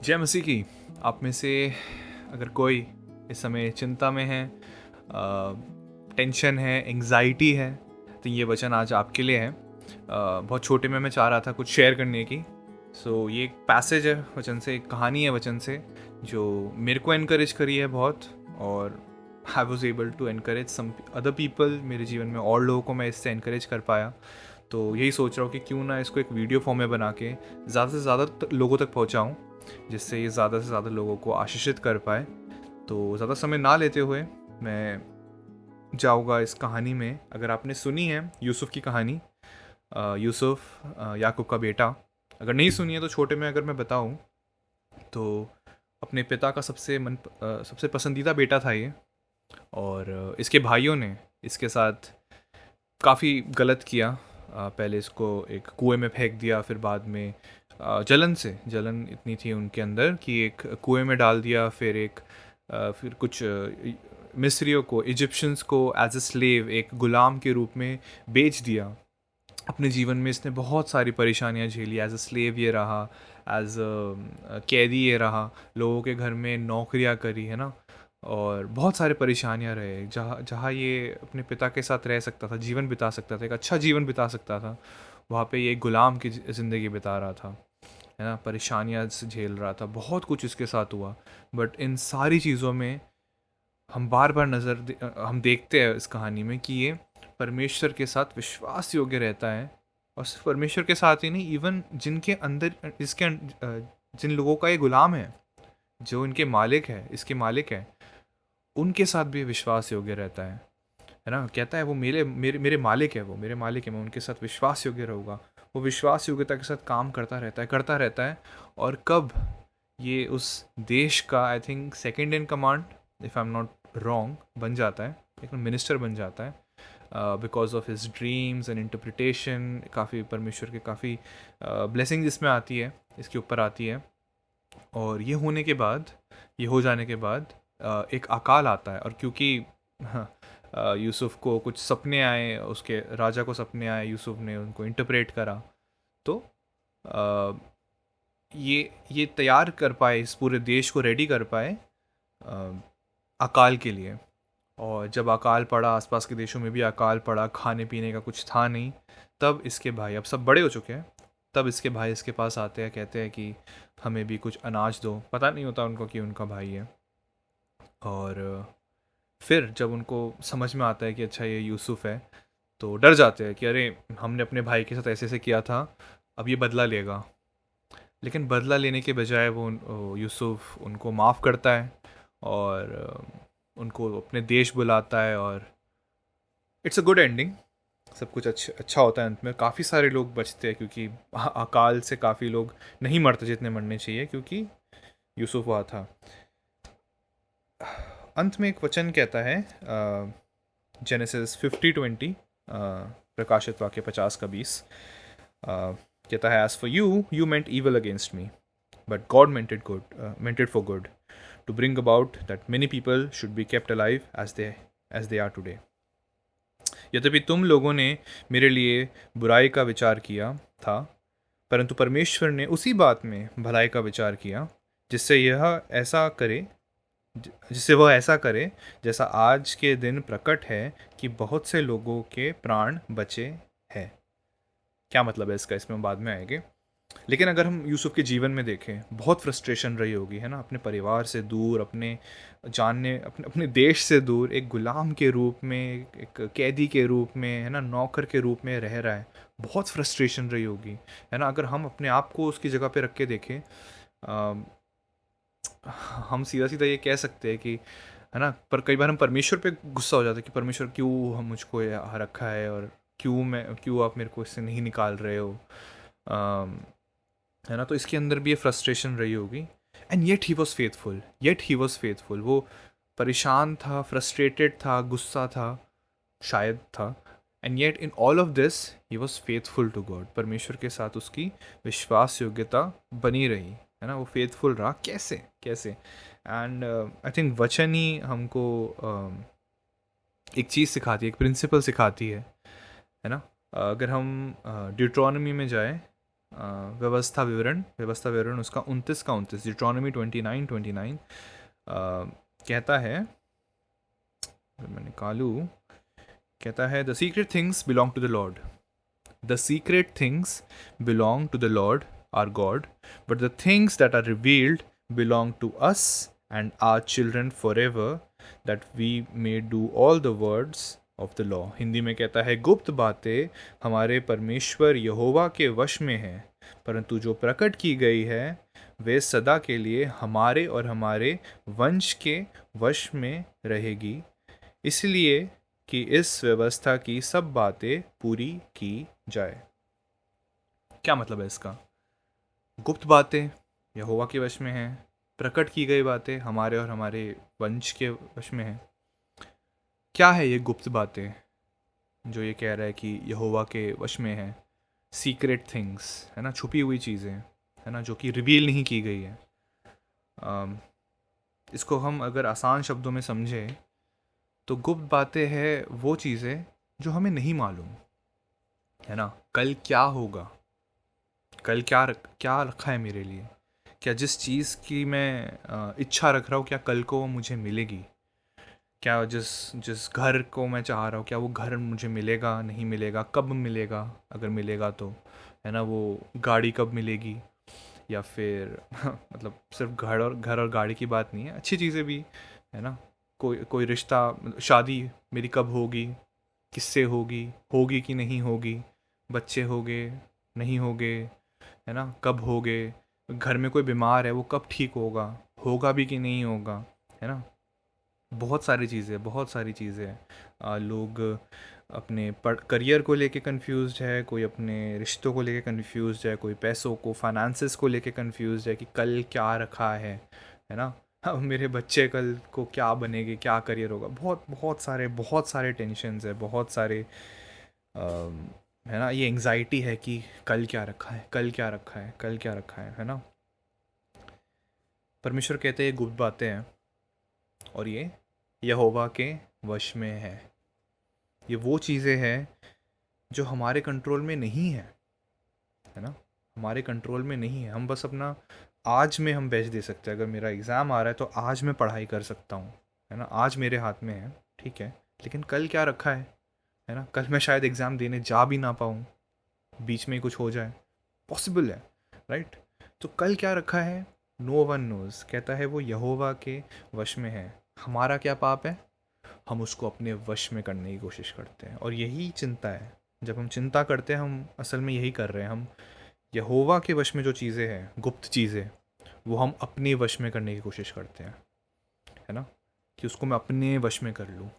जय मसीह की। आप में से अगर कोई इस समय चिंता में है, टेंशन है, एंग्जाइटी है, तो ये वचन आज आपके लिए है। बहुत छोटे में मैं चाह रहा था कुछ शेयर करने की। ये एक पैसेज है वचन से, एक कहानी है वचन से, जो मेरे को इनकरेज करी है बहुत। और I was able to encourage some other people. मेरे जीवन में और लोगों को मैं इससे इनकरेज कर पाया। तो यही सोच रहा हूँ कि क्यों ना इसको एक वीडियो फॉर्म में बना के ज़्यादा से ज़्यादा लोगों तक पहुँचाऊँ, जिससे ये ज़्यादा से ज़्यादा लोगों को आशीषित कर पाए। तो ज़्यादा समय ना लेते हुए मैं जाऊँगा इस कहानी में। अगर आपने सुनी है यूसुफ की कहानी, यूसुफ याकूब का बेटा, अगर नहीं सुनी है तो छोटे में अगर मैं बताऊँ तो अपने पिता का सबसे पसंदीदा बेटा था ये। और इसके भाइयों ने इसके साथ काफ़ी गलत किया। पहले इसको एक कुएं में फेंक दिया, फिर बाद में जलन इतनी थी उनके अंदर कि एक कुएं में डाल दिया। फिर कुछ मिस्रियों को, इजिप्शियंस को एज ए स्लेव, एक गुलाम के रूप में बेच दिया। अपने जीवन में इसने बहुत सारी परेशानियां झेली। एज अ स्लेव ये रहा, एज अ कैदी ये रहा, लोगों के घर में नौकरियां करी, है ना। और बहुत सारे परेशानियां रहे। जहाँ जहाँ ये अपने पिता के साथ रह सकता था, जीवन बिता सकता था, एक अच्छा जीवन बिता सकता था, वहाँ पे ये गुलाम की ज़िंदगी बिता रहा था, है ना। परेशानियां झेल रहा था, बहुत कुछ इसके साथ हुआ। बट इन सारी चीज़ों में हम बार बार हम देखते हैं इस कहानी में कि ये परमेश्वर के साथ विश्वास योग्य रहता है। और सिर्फ परमेश्वर के साथ ही नहीं, इवन जिनके अंदर जिन लोगों का ये गुलाम है, जो इनके मालिक है, इसके मालिक है, उनके साथ भी विश्वास योग्य रहता है ना। कहता है वो मेरे मेरे मेरे मालिक है, वो मेरे मालिक है, मैं उनके साथ विश्वास योग्य रहूँगा। वो विश्वास योग्यता के साथ काम करता रहता है। और कब ये उस देश का, I think second in command, if I am not wrong, बन जाता है, एक मिनिस्टर बन जाता है, because of his dreams and interpretation. काफ़ी परमेश्वर के काफ़ी ब्लेसिंग इसमें आती है, इसके ऊपर आती है। और ये हो जाने के बाद एक अकाल आता है। और क्योंकि यूसुफ को कुछ सपने आए, उसके राजा को सपने आए, यूसुफ ने उनको इंटरप्रेट करा, तो अ, ये तैयार कर पाए, इस पूरे देश को रेडी कर पाए अकाल के लिए। और जब अकाल पड़ा, आसपास के देशों में भी अकाल पड़ा, खाने पीने का कुछ था नहीं, तब इसके भाई, अब सब बड़े हो चुके हैं, तब इसके भाई इसके पास आते हैं, कहते हैं कि हमें भी कुछ अनाज दो। पता नहीं होता उनको कि उनका भाई है। और फिर जब उनको समझ में आता है कि अच्छा ये यूसुफ है, तो डर जाते हैं कि अरे, हमने अपने भाई के साथ ऐसे ऐसे किया था, अब ये बदला लेगा। लेकिन बदला लेने के बजाय वो यूसुफ उनको माफ़ करता है और उनको अपने देश बुलाता है। और इट्स अ गुड एंडिंग। सब कुछ अच्छा अच्छा होता है अंत में। काफ़ी सारे लोग बचते हैं, क्योंकि अकाल से काफ़ी लोग नहीं मरते जितने मरने चाहिए, क्योंकि यूसुफ वहाँ था। अंत में एक वचन कहता है, जेनेसिस 50:20, प्रकाशित वाक्य 50 का 20, कहता है, as for you you meant evil against me, but God meant it for good, to bring about that many people should be kept alive as they are today. यद्यपि तुम लोगों ने मेरे लिए बुराई का विचार किया था, परंतु परमेश्वर ने उसी बात में भलाई का विचार किया, जिससे यह ऐसा करे जिससे वह ऐसा करे जैसा आज के दिन प्रकट है, कि बहुत से लोगों के प्राण बचे हैं। क्या मतलब है इसका, इसमें हम बाद में आएंगे। लेकिन अगर हम यूसुफ के जीवन में देखें, बहुत फ्रस्ट्रेशन रही होगी, है ना। अपने परिवार से दूर, अपने अपने देश से दूर, एक गुलाम के रूप में, एक कैदी के रूप में, है ना, नौकर के रूप में रह रहा है। बहुत फ्रस्ट्रेशन रही होगी, है ना। अगर हम अपने आप को उसकी जगह पे रख के देखें, हम सीधा सीधा ये कह सकते हैं कि, है ना, पर कई बार हम परमेश्वर पे गुस्सा हो जाता है कि परमेश्वर क्यों हम मुझको यहाँ रखा है, और क्यों आप मेरे को इससे नहीं निकाल रहे हो, है ना। तो इसके अंदर भी ये फ्रस्ट्रेशन रही होगी। And yet he was faithful. वो परेशान था, फ्रस्ट्रेटेड था, गुस्सा था, शायद था। And yet in all of this he was faithful to God. परमेश्वर के साथ उसकी विश्वास योग्यता बनी रही, है ना। वो फेथफुल रहा। कैसे कैसे एंड आई थिंक वचन ही हमको एक चीज़ सिखाती है, एक प्रिंसिपल सिखाती है ना। अगर हम ड्यूट्रॉनमी में जाए, व्यवस्था विवरण उसका 29 का 29, डिट्रोनॉमी 29:29 कहता है, मैं निकालूँ, कहता है the secret things belong to the Lord, the secret things belong to the Lord our God, but the things that are revealed belong to us and our children for ever, that we may do all the words of the law. Hindi में कहता है गुप्त बातें हमारे परमेश्वर यहोवा के वश में हैं, परंतु जो प्रकट की गई है वे सदा के लिए हमारे और हमारे वंश के वश में रहेगी, इसलिए कि इस व्यवस्था की सब बातें पूरी की जाए। क्या मतलब है इसका? गुप्त बातें यहोवा के वश में हैं, प्रकट की गई बातें हमारे और हमारे वंश के वश में हैं। क्या है ये गुप्त बातें जो ये कह रहा है कि यहोवा के वश में है? सीक्रेट थिंग्स है ना, छुपी हुई चीज़ें है ना, जो कि रिवील नहीं की गई है। इसको हम अगर आसान शब्दों में समझें तो गुप्त बातें हैं वो चीज़ें जो हमें नहीं मालूम है ना। कल क्या होगा, कल क्या रखा है मेरे लिए, क्या जिस चीज़ की मैं इच्छा रख रहा हूँ क्या कल को वो मुझे मिलेगी, क्या जिस जिस घर को मैं चाह रहा हूँ क्या वो घर मुझे मिलेगा नहीं मिलेगा, कब मिलेगा, अगर मिलेगा तो है ना, वो गाड़ी कब मिलेगी, या फिर मतलब सिर्फ घर और गाड़ी की बात नहीं है, अच्छी चीज़ें भी है ना, कोई रिश्ता, शादी मेरी कब होगी, किससे होगी, होगी कि नहीं होगी, बच्चे होंगे नहीं होंगे है ना, कब होंगे, घर में कोई बीमार है वो कब ठीक होगा, होगा भी कि नहीं होगा है ना। बहुत सारी चीज़ें लोग अपने करियर को लेके कंफ्यूज्ड है, कोई अपने रिश्तों को लेके कंफ्यूज्ड है, कोई पैसों को फाइनेंसेस को लेके कंफ्यूज्ड है कि कल क्या रखा है ना। अब मेरे बच्चे कल को क्या बनेंगे, क्या करियर होगा, बहुत सारे टेंशन्स है, बहुत सारे है ना, ये एंग्जाइटी है कि कल क्या रखा है, कल क्या रखा है, कल क्या रखा है ना। परमेश्वर कहते हैं ये गुप्त बातें हैं और ये यहोवा के वश में है। ये वो चीज़ें हैं जो हमारे कंट्रोल में नहीं है ना, हमारे कंट्रोल में नहीं है। हम बस अपना आज में हम बेच दे सकते हैं। अगर मेरा एग्ज़ाम आ रहा है तो आज मैं पढ़ाई कर सकता हूँ है ना, आज मेरे हाथ में है, ठीक है, लेकिन कल क्या रखा है ना, कल मैं शायद एग्ज़ाम देने जा भी ना पाऊँ, बीच में ही कुछ हो जाए, पॉसिबल है, राइट। तो कल क्या रखा है नो वन नोज़, कहता है वो यहोवा के वश में है। हमारा क्या पाप है, हम उसको अपने वश में करने की कोशिश करते हैं, और यही चिंता है। जब हम चिंता करते हैं हम असल में यही कर रहे हैं, हम यहोवा के वश में जो चीज़ें हैं, गुप्त चीज़ें, वो हम अपने वश में करने की कोशिश करते हैं है ना, कि उसको मैं अपने वश में कर लूँ।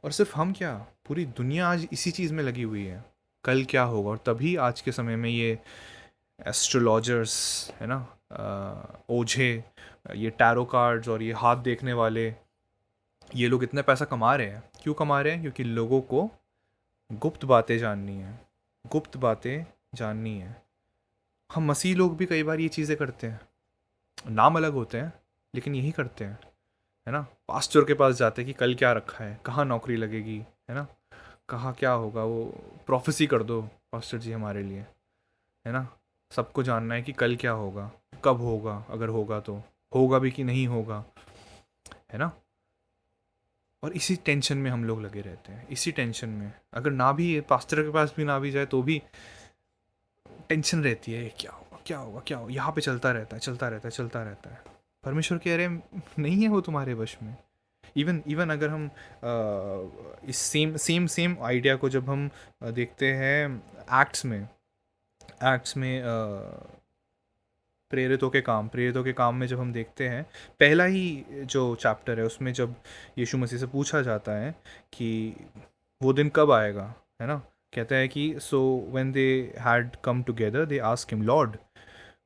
और सिर्फ हम क्या, पूरी दुनिया आज इसी चीज़ में लगी हुई है, कल क्या होगा। और तभी आज के समय में ये एस्ट्रोलॉजर्स है ना, ओझे, ये टैरो कार्ड्स और ये हाथ देखने वाले, ये लोग इतना पैसा कमा रहे हैं। क्यों कमा रहे हैं? क्योंकि लोगों को गुप्त बातें जाननी है, गुप्त बातें जाननी है। हम मसीह लोग भी कई बार ये चीज़ें करते हैं, नाम अलग होते हैं लेकिन यही करते हैं है ना। पास्टर के पास जाते हैं कि कल क्या रखा है, कहाँ नौकरी लगेगी है ना, कहाँ क्या होगा, वो प्रोफेसी कर दो पास्टर जी हमारे लिए है ना। सबको जानना है कि कल क्या होगा, कब होगा, अगर होगा तो होगा भी कि नहीं होगा है ना। और इसी टेंशन में हम लोग लगे रहते हैं, इसी टेंशन में। अगर ना भी पास्टर के पास भी ना भी जाए तो भी टेंशन रहती है, क्या होगा क्या होगा क्या होगा, यहाँ पे चलता रहता है। परमेश्वर कह रहे नहीं है वो तुम्हारे वश में। इवन अगर हम इस सेम आइडिया को जब हम देखते हैं एक्ट्स में प्रेरितों के काम में जब हम देखते हैं, पहला ही जो चैप्टर है उसमें जब यीशु मसीह से पूछा जाता है कि वो दिन कब आएगा है ना, कहता है कि so when they had come together they asked him Lord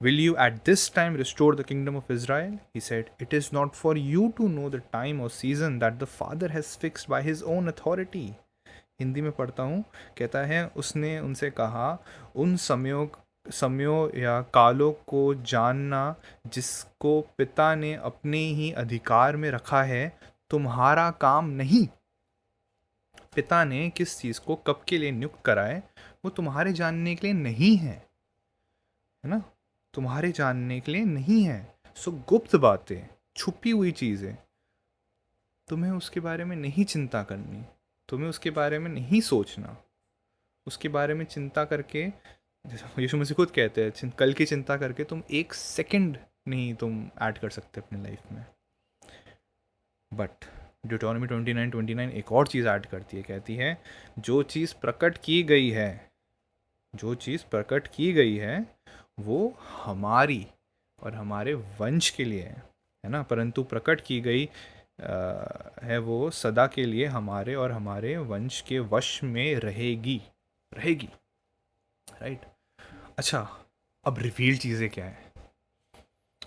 will you at this time restore the kingdom of Israel? He said, it is not for you to know the time or season that the Father has fixed by his own authority. Hindi में पढ़ता हूँ, कहता है उसने उनसे कहा, उन समयों या कालों को जानना जिसको पिता ने अपने ही अधिकार में रखा है तुम्हारा काम नहीं। पिता ने किस चीज़ को कब के लिए नियुक्त करा है वो तुम्हारे जानने के लिए नहीं है। है ना, तुम्हारे जानने के लिए नहीं है। सो गुप्त बातें, छुपी हुई चीज़ें, तुम्हें उसके बारे में नहीं चिंता करनी, तुम्हें उसके बारे में नहीं सोचना। उसके बारे में चिंता करके, जैसे यीशु मसीह खुद कहते हैं, कल की चिंता करके तुम एक सेकंड नहीं तुम ऐड कर सकते अपनी लाइफ में। बट ड्यूटोनॉमी 29:29 एक और चीज़ ऐड करती है, कहती है जो चीज़ प्रकट की गई है, जो चीज़ प्रकट की गई है वो हमारी और हमारे वंश के लिए है ना, परंतु प्रकट की गई है वो सदा के लिए हमारे और हमारे वंश के वश में रहेगी, रहेगी, राइट। अच्छा, अब रिवील चीज़ें क्या है?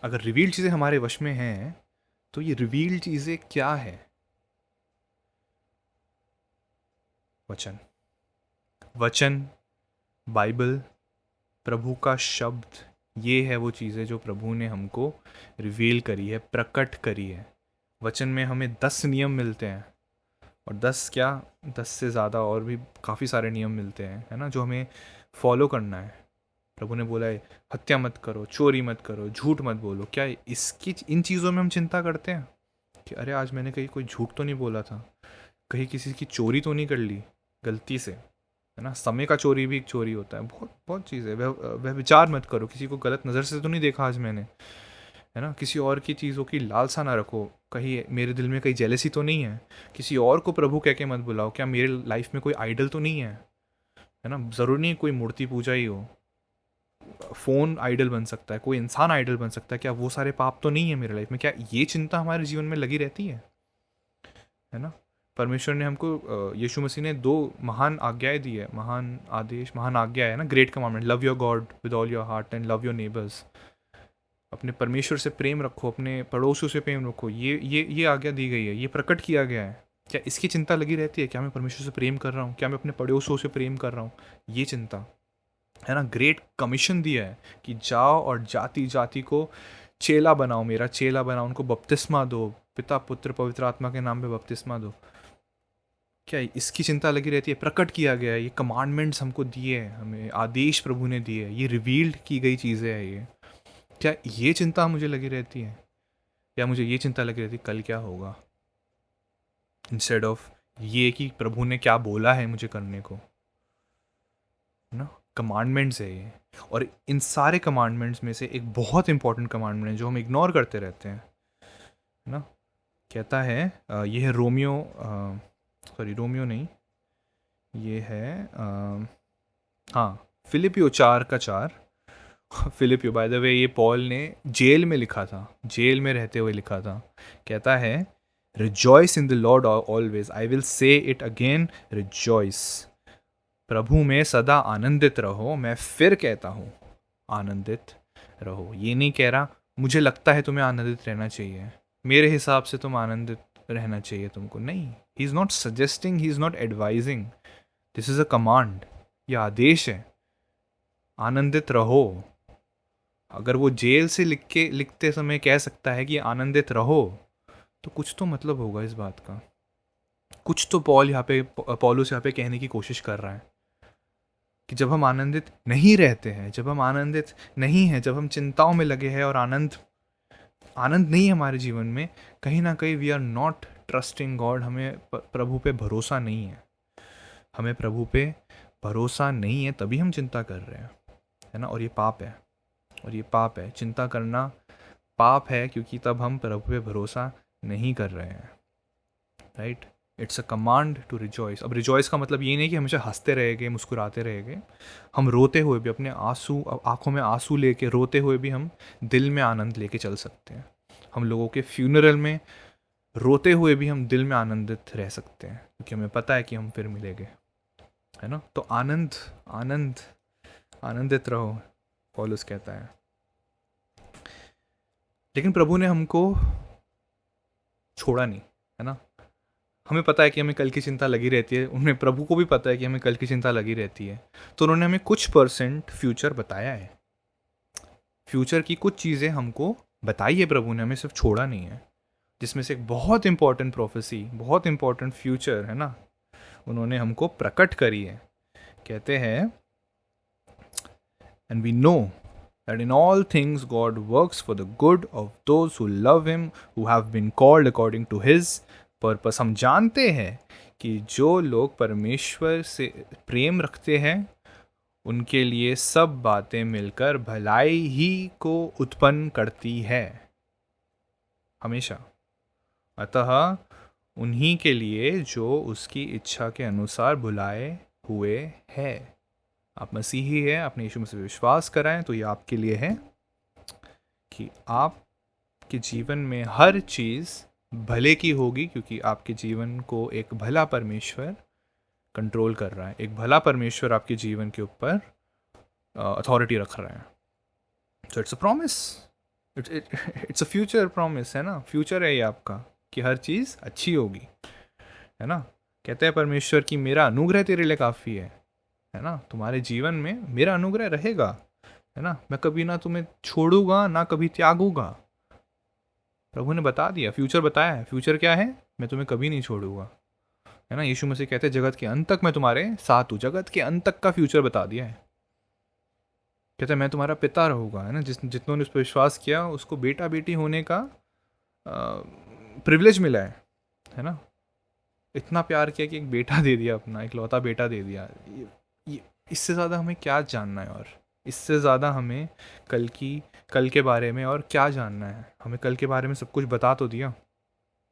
अगर रिवील चीज़ें हमारे वश में हैं तो ये रिवील चीज़ें क्या है? वचन, वचन, बाइबल, प्रभु का शब्द, ये है वो चीज़ें जो प्रभु ने हमको रिवील करी है, प्रकट करी है। वचन में हमें 10 नियम मिलते हैं, और 10 क्या, 10 से ज़्यादा और भी काफ़ी सारे नियम मिलते हैं, है ना, जो हमें फॉलो करना है। प्रभु ने बोला है हत्या मत करो, चोरी मत करो, झूठ मत बोलो। क्या इन चीज़ों में हम चिंता करते हैं कि अरे आज मैंने कहीं कोई झूठ तो नहीं बोला था, कहीं किसी की चोरी तो नहीं कर ली गलती से, है ना। समय का चोरी भी एक चोरी होता है, बहुत बहुत चीज़ है। वह विचार मत करो, किसी को गलत नज़र से तो नहीं देखा आज मैंने, है ना। किसी और की चीज़ों की लालसा ना रखो, कहीं मेरे दिल में कहीं जेलसी तो नहीं है। किसी और को प्रभु कह के मत बुलाओ, क्या मेरे लाइफ में कोई आइडल तो नहीं है ना। ज़रूरी नहीं कोई मूर्ति पूजा ही हो, फ़ोन आइडल बन सकता है, कोई इंसान आइडल बन सकता है। क्या वो सारे पाप तो नहीं है मेरे लाइफ में? क्या ये चिंता हमारे जीवन में लगी रहती है ना। परमेश्वर ने हमको, यीशु मसीह ने 2 महान आज्ञाएं दी है, महान आदेश, महान आज्ञा है ना, great commandment, love your God with all your heart and love your neighbours. अपने परमेश्वर से प्रेम रखो, अपने पड़ोसियों से प्रेम रखो, ये आज्ञा दी गई है, ये प्रकट किया गया है। क्या इसकी चिंता लगी रहती है? क्या मैं परमेश्वर से प्रेम कर रहा हूँ? क्या मैं अपने पड़ोसियों से प्रेम कर रहा हूँ? ये चिंता है ना। ग्रेट कमीशन दिया है कि जाओ और जाति जाति को चेला बनाओ, मेरा चेला बनाओ, उनको बपतिस्मा दो, पिता पुत्र पवित्र आत्मा के नाम पे बपतिस्मा दो। क्या इसकी चिंता लगी रहती है? प्रकट किया गया है, ये कमांडमेंट्स हमको दिए हैं, हमें आदेश प्रभु ने दिए हैं, ये रिवील्ड की गई चीज़ें हैं ये। क्या ये चिंता मुझे लगी रहती है? या मुझे ये चिंता लगी रहती है कल क्या होगा, इंस्टेड ऑफ ये कि प्रभु ने क्या बोला है मुझे करने को, ना। कमांडमेंट्स है ये, और इन सारे कमांडमेंट्स में से एक बहुत इंपॉर्टेंट कमांडमेंट है जो हम इग्नोर करते रहते हैं, ना। कहता है ये है रोमियो नहीं, ये है हाँ, फिलिपियो 4:4। फिलिपियो, बाय द वे, ये पॉल ने जेल में लिखा था, जेल में रहते हुए लिखा था। कहता है rejoice in the Lord always, I will say it again, rejoice. प्रभु में सदा आनंदित रहो। मैं फिर कहता हूँ आनंदित रहो। ये नहीं कह रहा मुझे लगता है तुम्हें आनंदित रहना चाहिए, मेरे हिसाब से तुम आनंदित रहना चाहिए तुमको, नहीं। He is not suggesting, he is not advising, this is a command, यह आदेश है, आनंदित रहो। अगर वो जेल से लिखते समय कह सकता है कि आनंदित रहो, तो कुछ तो मतलब होगा इस बात का, कुछ तो पौलुस यहाँ पे कहने की कोशिश कर रहा है कि जब हम आनंदित नहीं रहते हैं, जब हम आनंदित नहीं हैं, जब हम चिंताओं में लगे हैं और आनंद नहीं है हमारे जीवन में, कहीं ना कहीं we are not trusting God, हमें प्रभु पे भरोसा नहीं है, हमें प्रभु पे भरोसा नहीं है, तभी हम चिंता कर रहे हैं, है ना। और ये पाप है, और ये पाप है, चिंता करना पाप है, क्योंकि तब हम प्रभु पे भरोसा नहीं कर रहे हैं, right. It's a command to rejoice. अब रिजॉइस का मतलब ये नहीं कि हमेशा हंसते रहेंगे, मुस्कुराते रहेंगे। हम रोते हुए भी, अपने आंखों में आंसू लेके रोते हुए भी हम दिल में आनंद लेके चल सकते हैं। हम लोगों के फ्यूनरल में रोते हुए भी हम दिल में आनंदित रह सकते हैं, क्योंकि हमें पता है कि हम फिर मिलेंगे, है ना। तो आनंदित रहो, पौलुस कहता है। लेकिन प्रभु ने हमको छोड़ा नहीं, है ना। हमें पता है कि हमें कल की चिंता लगी रहती है, उन्हें, प्रभु को भी पता है कि हमें कल की चिंता लगी रहती है, तो उन्होंने हमें कुछ % फ्यूचर बताया है। फ्यूचर की कुछ चीज़ें हमको बताई है प्रभु ने, हमें सिर्फ छोड़ा नहीं है। जिसमें से एक बहुत इंपॉर्टेंट प्रोफेसी, बहुत इंपॉर्टेंट फ्यूचर, है ना, उन्होंने हमको प्रकट करी है। कहते हैं and we know that in all things God works for the good of those who love him, who have been called according to his purpose. हम जानते हैं कि जो लोग परमेश्वर से प्रेम रखते हैं उनके लिए सब बातें मिलकर भलाई ही को उत्पन्न करती है हमेशा। अतः उन्हीं के लिए जो उसकी इच्छा के अनुसार बुलाए हुए है। आप मसीही हैं, आपने यीशु मसीह पे विश्वास कराएं, तो ये आपके लिए है कि आपके जीवन में हर चीज़ भले की होगी, क्योंकि आपके जीवन को एक भला परमेश्वर कंट्रोल कर रहा है। एक भला परमेश्वर आपके जीवन के ऊपर अथॉरिटी रख रहा है। So it's a promise, it's a future promise, है ना। फ्यूचर है ये आपका कि हर चीज़ अच्छी होगी, है ना। कहते हैं परमेश्वर कि मेरा अनुग्रह तेरे लिए काफ़ी है ना। तुम्हारे जीवन में मेरा अनुग्रह रहेगा, है ना। मैं कभी ना तुम्हें छोड़ूंगा ना कभी त्यागूंगा। प्रभु ने बता दिया, फ्यूचर बताया है। फ्यूचर क्या है? मैं तुम्हें कभी नहीं छोड़ूंगा, है ना। यीशु मसीह कहते हैं जगत के अंत तक मैं तुम्हारे साथ हूँ। जगत के अंत तक का फ्यूचर बता दिया है। कहते हैं मैं तुम्हारा पिता रहूँगा, है ना। जितनों ने उस पर विश्वास किया उसको बेटा बेटी होने का प्रिविलेज मिला है ना। इतना प्यार किया कि एक बेटा दे दिया, अपना इकलौता बेटा दे दिया। इससे ज़्यादा हमें क्या जानना है? और इससे ज़्यादा हमें कल के बारे में और क्या जानना है? हमें कल के बारे में सब कुछ बता तो दिया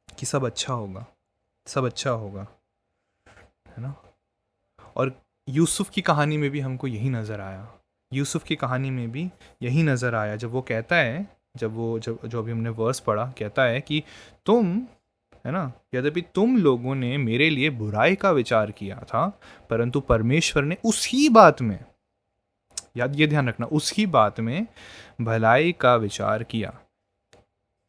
कि सब अच्छा होगा, सब अच्छा होगा, है ना। और यूसुफ की कहानी में भी हमको यही नज़र आया। यूसुफ की कहानी में भी यही नज़र आया जब वो कहता है, जो अभी हमने वर्स पढ़ा, कहता है कि तुम, है ना, यद्यपि तुम लोगों ने मेरे लिए बुराई का विचार किया था, परंतु परमेश्वर ने उसी बात में, ये ध्यान रखना, उसी बात में भलाई का विचार किया।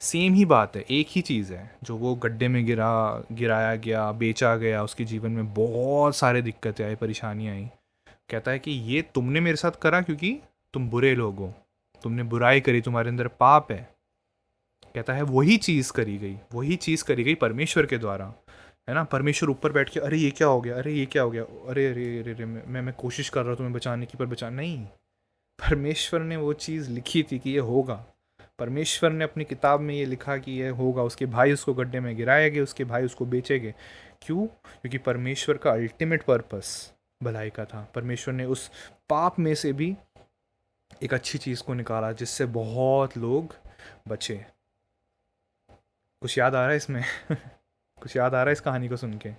सेम ही बात है, एक ही चीज़ है। जो वो गड्ढे में गिराया गया, बेचा गया, उसके जीवन में बहुत सारे दिक्कतें आई, परेशानियाँ आई। कहता है कि ये तुमने मेरे साथ करा क्योंकि तुम बुरे लोग हो, तुमने बुराई करी, तुम्हारे अंदर पाप है। कहता है वही चीज़ करी गई परमेश्वर के द्वारा, है ना। परमेश्वर ऊपर बैठ के अरे ये क्या हो गया, अरे ये क्या हो गया, अरे अरे अरे, अरे मैं कोशिश कर रहा हूँ तुम्हें बचाने की, पर बचा नहीं। परमेश्वर ने वो चीज़ लिखी थी कि ये होगा। परमेश्वर ने अपनी किताब में ये लिखा कि ये होगा। उसके भाई उसको गड्ढे में गिराएंगे, उसके भाई उसको बेचेंगे। क्यों? क्योंकि परमेश्वर का अल्टीमेट पर्पस भलाई का था। परमेश्वर ने उस पाप में से भी एक अच्छी चीज़ को निकाला जिससे बहुत लोग बचे। कुछ याद आ रहा है इसमें? कुछ याद आ रहा है इस कहानी को सुन के?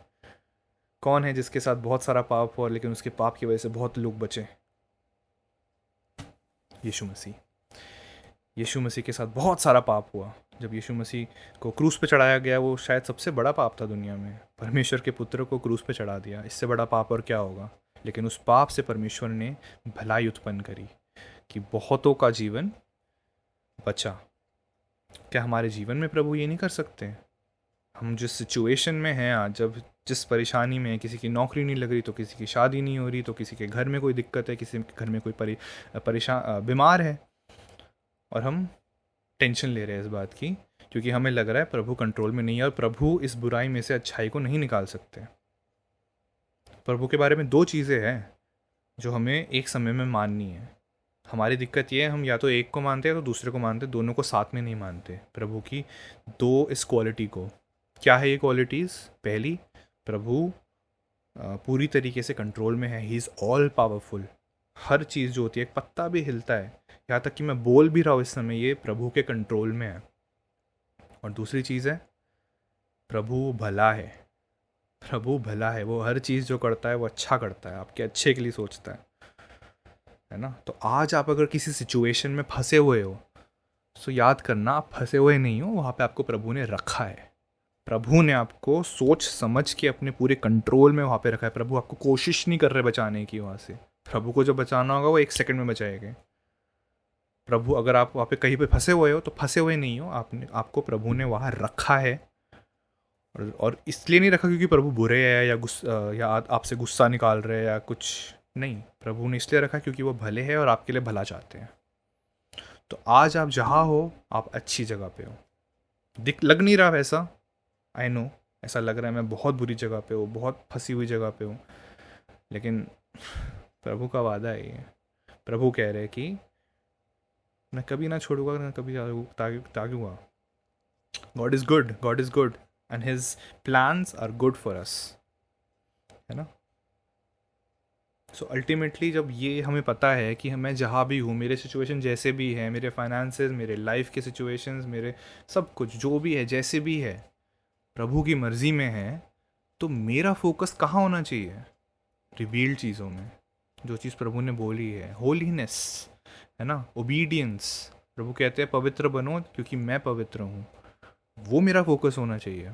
कौन है जिसके साथ बहुत सारा पाप हुआ लेकिन उसके पाप की वजह से बहुत लोग बचे? यीशु मसीह। यीशु मसीह के साथ बहुत सारा पाप हुआ। जब यीशु मसीह को क्रूस पे चढ़ाया गया, वो शायद सबसे बड़ा पाप था दुनिया में। परमेश्वर के पुत्र को क्रूस पे चढ़ा दिया, इससे बड़ा पाप और क्या होगा। लेकिन उस पाप से परमेश्वर ने भलाई उत्पन्न करी कि बहुतों का जीवन बचा। क्या हमारे जीवन में प्रभु ये नहीं कर सकते? हम जिस सिचुएशन में हैं आज, जब जिस परेशानी में, किसी की नौकरी नहीं लग रही, तो किसी की शादी नहीं हो रही, तो किसी के घर में कोई दिक्कत है, किसी के घर में कोई परेशान बीमार है, और हम टेंशन ले रहे हैं इस बात की क्योंकि हमें लग रहा है प्रभु कंट्रोल में नहीं है और प्रभु इस बुराई में से अच्छाई को नहीं निकाल सकते। प्रभु के बारे में दो चीज़ें हैं जो हमें एक समय में माननी है। हमारी दिक्कत ये है, हम या तो एक को मानते हैं तो दूसरे को मानते, दोनों को साथ में नहीं मानते। प्रभु की दो इस क्वालिटी को, क्या है ये क्वालिटीज़? पहली, प्रभु पूरी तरीके से कंट्रोल में है। He is all powerful. हर चीज़ जो होती है, एक पत्ता भी हिलता है, यहाँ तक कि मैं बोल भी रहा हूँ इस समय, ये प्रभु के कंट्रोल में है। और दूसरी चीज़ है, प्रभु भला है। प्रभु भला है, वो हर चीज़ जो करता है वो अच्छा करता है, आपके अच्छे के लिए सोचता है ना। तो आज आप अगर किसी सिचुएशन में फंसे हुए हो तो याद करना, आप फंसे हुए नहीं हो, वहाँ पे आपको प्रभु ने रखा है। प्रभु ने आपको सोच समझ के अपने पूरे कंट्रोल में वहाँ पे रखा है। प्रभु आपको कोशिश नहीं कर रहे बचाने की वहाँ से। प्रभु को जो बचाना होगा वो 1 सेकंड में बचाएंगे। प्रभु, अगर आप वहाँ पे कहीं पे फंसे हुए हो तो फंसे हुए नहीं हो, आपको प्रभु ने वहाँ रखा है। और इसलिए नहीं रखा क्योंकि प्रभु बुरे है या आपसे गुस्सा निकाल रहे हैं या कुछ नहीं। प्रभु ने इसलिए रखा क्योंकि वो भले हैं और आपके लिए भला चाहते हैं। तो आज आप जहाँ हो, आप अच्छी जगह पे हो। लग नहीं रहा वैसा, आई नो, ऐसा लग रहा है मैं बहुत बुरी जगह पे हूँ, बहुत फंसी हुई जगह पे हूँ, लेकिन प्रभु का वादा है ये। प्रभु कह रहे हैं कि मैं कभी ना छोड़ूंगा, ना कभी त्यागूंगा। God is good, god is good and his plans are good for us, है ना। सो अल्टीमेटली जब ये हमें पता है कि मैं जहाँ भी हूँ, मेरे सिचुएशन जैसे भी है, मेरे फाइनेंसेस, मेरे लाइफ के सिचुएशंस, मेरे सब कुछ जो भी है जैसे भी है प्रभु की मर्जी में है, तो मेरा फोकस कहाँ होना चाहिए? रिवील्ड चीज़ों में, जो चीज़ प्रभु ने बोली है, होलीनेस, है ना, ओबीडियंस। प्रभु कहते हैं पवित्र बनो क्योंकि मैं पवित्र हूँ, वो मेरा फोकस होना चाहिए।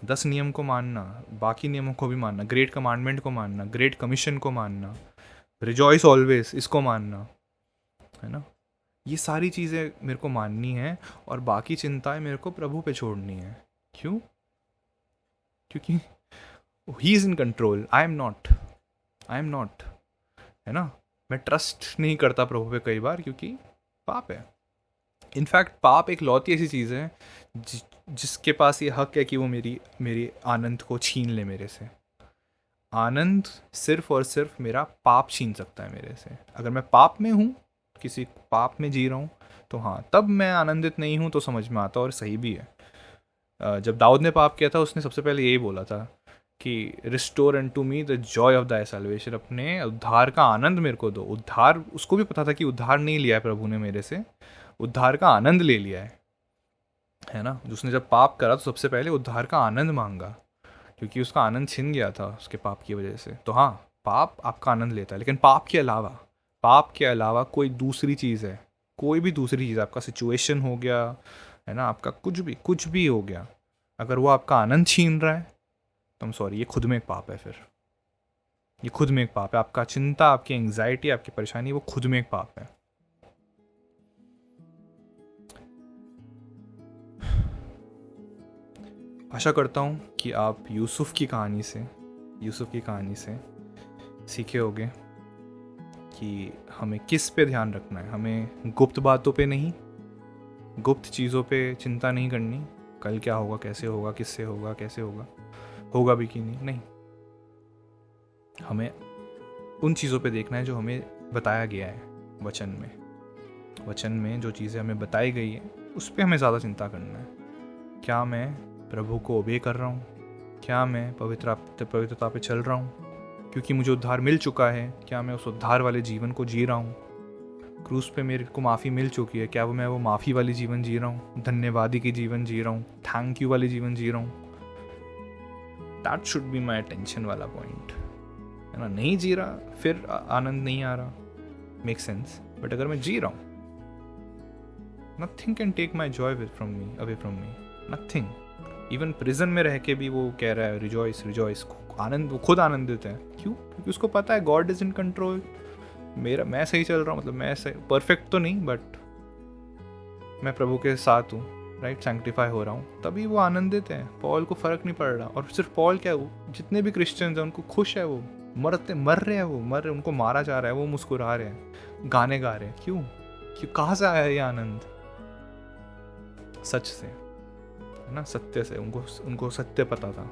10 नियम को मानना, बाकी नियमों को भी मानना, ग्रेट कमांडमेंट को मानना, ग्रेट कमीशन को मानना, रिजॉइस ऑलवेज इसको मानना, है ना। ये सारी चीज़ें मेरे को माननी है और बाकी चिंताएं मेरे को प्रभु पे छोड़नी है। क्यों? क्योंकि he is in control, I am not, है ना। मैं ट्रस्ट नहीं करता प्रभु पे कई बार क्योंकि पाप है। इनफैक्ट पाप एक लौती ऐसी चीज़ है जिसके पास ये हक है कि वो मेरी आनंद को छीन ले मेरे से। आनंद सिर्फ और सिर्फ मेरा पाप छीन सकता है मेरे से। अगर मैं पाप में हूँ, किसी पाप में जी रहा हूँ, तो हाँ, तब मैं आनंदित नहीं हूँ, तो समझ में आता और सही भी है। जब दाऊद ने पाप किया था, उसने सबसे पहले यही बोला था कि restore unto me the joy of thy salvation, अपने उद्धार का आनंद मेरे को दो। उद्धार, उसको भी पता था कि उद्धार नहीं लिया है प्रभु ने मेरे से, उद्धार का आनंद ले लिया है ना। उसने जब पाप करा तो सबसे पहले उद्धार का आनंद मांगा, क्योंकि उसका आनंद छिन गया था उसके पाप की वजह से। तो हाँ, पाप आपका आनंद लेता है, लेकिन पाप के अलावा कोई दूसरी चीज़ है, कोई भी दूसरी चीज़, आपका सिचुएशन हो गया, है ना, आपका कुछ भी हो गया, अगर वो आपका आनंद छीन रहा है तो सॉरी, ये खुद में एक पाप है। फिर ये खुद में एक पाप है। आपका चिंता, आपकी एंग्जाइटी, आपकी परेशानी, वो खुद में एक पाप है। आशा करता हूँ कि आप यूसुफ की कहानी से सीखे होगे कि हमें किस पे ध्यान रखना है। हमें गुप्त बातों पे नहीं, गुप्त चीज़ों पे चिंता नहीं करनी, कल क्या होगा, कैसे होगा, किससे होगा, कैसे होगा भी कि नहीं। हमें उन चीज़ों पे देखना है जो हमें बताया गया है वचन में जो चीज़ें हमें बताई गई है, उस पर हमें ज़्यादा चिंता करना है। क्या मैं प्रभु को ओबे कर रहा हूँ? क्या मैं पवित्रता पे चल रहा हूँ क्योंकि मुझे उद्धार मिल चुका है? क्या मैं उस उद्धार वाले जीवन को जी रहा हूँ? क्रूस पे मेरे को माफ़ी मिल चुकी है, क्या मैं वो माफ़ी वाली जीवन जी रहा हूँ, धन्यवादी की जीवन जी रहा हूँ, थैंक यू वाली जीवन जी रहा हूँ? That should be my attention वाला पॉइंट, है ना। नहीं जी रहा, फिर आनंद नहीं आ रहा, मेक सेंस। बट अगर मैं जी रहा हूँ, nothing can take my joy away from me, nothing. Even prison में रह के भी वो कह रहा है रिजॉइस, आनंद, वो खुद आनंदित है। क्यों? क्योंकि उसको पता है गॉड इज इन कंट्रोल। मैं सही चल रहा हूँ, मतलब मैं सही, परफेक्ट तो नहीं, बट मैं प्रभु के साथ हूँ, राइट, सैंक्टिफाई हो रहा हूँ, तभी वो आनंदित है। पॉल को फर्क नहीं पड़ रहा, और सिर्फ पॉल क्या, वो जितने भी क्रिश्चियंस हैं उनको खुश है, वो मर रहे हैं, उनको मारा जा रहा है, वो मुस्कुरा रहे हैं, गाने गा रहे हैं। क्यों? कहाँ से आया ये आनंद? सच से, है ना, सत्य से। उनको सत्य पता था,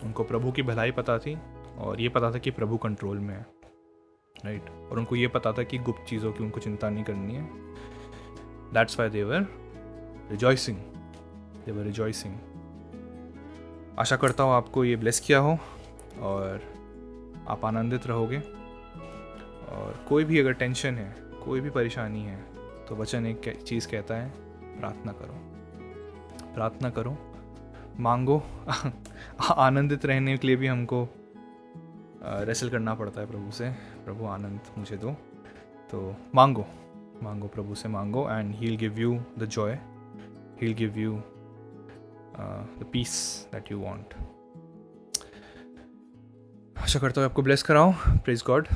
उनको प्रभु की भलाई पता थी, और ये पता था कि प्रभु कंट्रोल में है, राइट। और उनको ये पता था कि गुप्त चीज़ों की उनको चिंता नहीं करनी है। That's why they were rejoicing. आशा करता हूँ आपको ये ब्लेस किया हो और आप आनंदित रहोगे। और कोई भी अगर टेंशन है, कोई भी परेशानी है, तो वचन एक चीज़ कहता है, प्रार्थना करो, मांगो। आनंदित रहने के लिए भी हमको रेसल करना पड़ता है प्रभु से, प्रभु आनंद मुझे दो। तो मांगो प्रभु से, मांगो, and he will give you the joy, he will give you the peace that you want. आशा करता हूँ आपको ब्लेस कराऊँ। Praise God.